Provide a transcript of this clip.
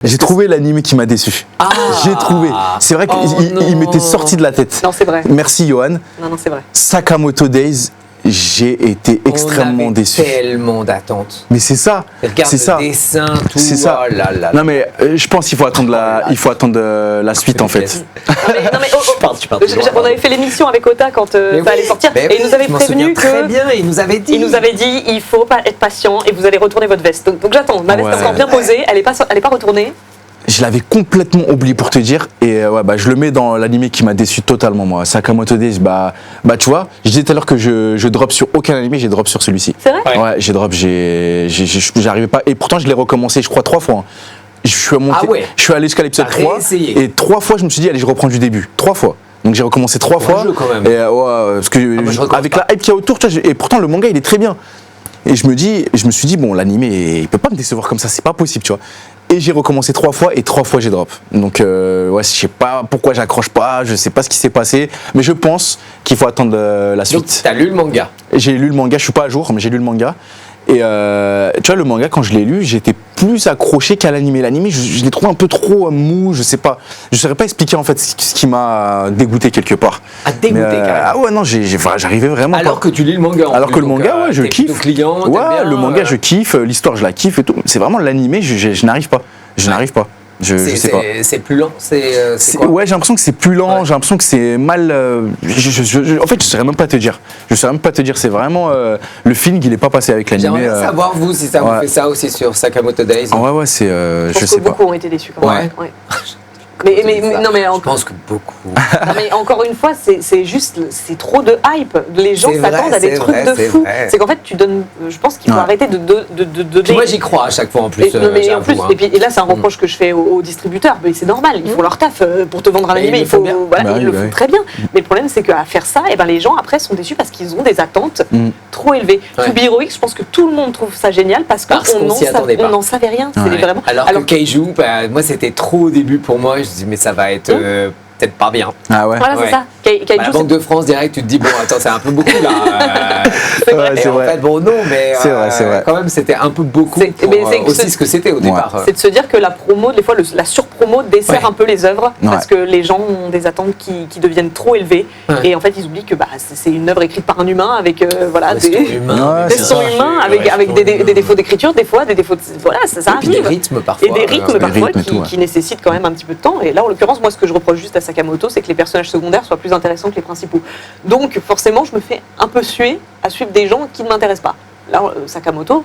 J'ai trouvé l'anime qui m'a déçu. J'ai trouvé. C'est vrai qu'il m'était sorti de la tête. Non, c'est vrai. Merci Johan. Non, c'est vrai. Sakamoto Days, j'ai été extrêmement déçu. Tellement d'attentes. Mais c'est ça. Regarde le dessin, tout. C'est ça. Oh là là. Non mais je pense qu'il faut attendre la suite en fait. Non mais on avait fait l'émission avec Ota quand ça allait sortir et il nous avait prévenu que très bien, il nous avait dit il faut pas être patient et vous allez retourner votre veste. Donc j'attends. Ma veste est encore bien posée, elle est pas retournée. Je l'avais complètement oublié pour te dire et je le mets dans l'animé qui m'a déçu totalement moi. Sakamoto Days, tu vois, je disais tout à l'heure que je drop sur aucun animé, j'ai drop sur celui-ci. C'est vrai ? Ouais, j'ai drop, j'arrivais pas et pourtant je l'ai recommencé je crois 3 fois. Je suis allé jusqu'à l'épisode 3 et 3 fois je me suis dit allez je reprends du début, 3 fois. Donc j'ai recommencé 3 fois. Jeu, quand même. Et parce que avec la hype qu'il y a autour, tu vois, et pourtant le manga il est très bien. Et je me suis dit bon l'animé il peut pas me décevoir comme ça, c'est pas possible, tu vois. Et j'ai recommencé 3 fois et 3 fois j'ai drop. Donc je sais pas pourquoi j'accroche pas, je sais pas ce qui s'est passé, mais je pense qu'il faut attendre la suite. Donc t'as lu le manga ? J'ai lu le manga, je suis pas à jour, mais j'ai lu le manga. Et tu vois le manga quand je l'ai lu, j'étais plus accroché qu'à l'animé. L'animé, je l'ai trouvé un peu trop mou, je sais pas. Je saurais pas expliquer en fait ce qui m'a dégoûté quelque part. Dégoûté carrément. Ah ouais non, j'arrivais vraiment pas. Alors que tu lis le manga. Alors que le manga, ouais, je kiffe. Client, ouais, le manga, je kiffe, l'histoire, je la kiffe et tout. C'est vraiment l'animé, je n'arrive pas. Je n'arrive pas. Je sais pas. C'est plus lent, c'est quoi ? Ouais, j'ai l'impression que c'est plus lent, j'ai l'impression que c'est mal. En fait, je saurais même pas te dire. C'est vraiment le feeling, il est pas passé avec l'animé. J'aimerais savoir vous si ça vous fait ça aussi sur Sakamoto Days. Ouais, c'est. Je sais pas. Beaucoup ont été déçus. Quand même. Ouais. Je pense que beaucoup. Non, mais encore une fois, c'est trop de hype. Les gens s'attendent à des trucs de fou. C'est qu'en fait, tu donnes. Je pense qu'il faut arrêter de. Moi, j'y crois à chaque fois en plus. Et là, c'est un reproche que je fais aux distributeurs. Mais c'est normal, ils font leur taf pour te vendre un animé. Ils le font très bien. Mais le problème, c'est qu'à faire ça, les gens après sont déçus parce qu'ils ont des attentes trop élevées. To Be Heroic, je pense que tout le monde trouve ça génial parce qu'on n'en savait rien. Vraiment. Alors que Kaiju, moi, c'était trop au début pour moi. Je me dis, mais ça va être peut-être pas bien. Ah ouais. Voilà, c'est ça. La Banque de France direct, tu te dis bon attends c'est un peu beaucoup là. C'est vrai. En fait bon non mais c'est vrai. Quand même c'était un peu beaucoup aussi ce que c'était au départ. C'est de se dire que la promo, des fois la surpromo dessert un peu les œuvres parce que les gens ont des attentes qui deviennent trop élevées et en fait ils oublient que c'est une œuvre écrite par un humain avec des sons humains avec des défauts d'écriture des fois, des défauts ça arrive. Et des rythmes parfois. Et des rythmes parfois qui nécessitent quand même un petit peu de temps et là en l'occurrence moi ce que je reproche juste à Sakamoto c'est que les personnages secondaires soient plus intéressants que les principaux. Donc forcément je me fais un peu suer à suivre des gens qui ne m'intéressent pas. Là Sakamoto,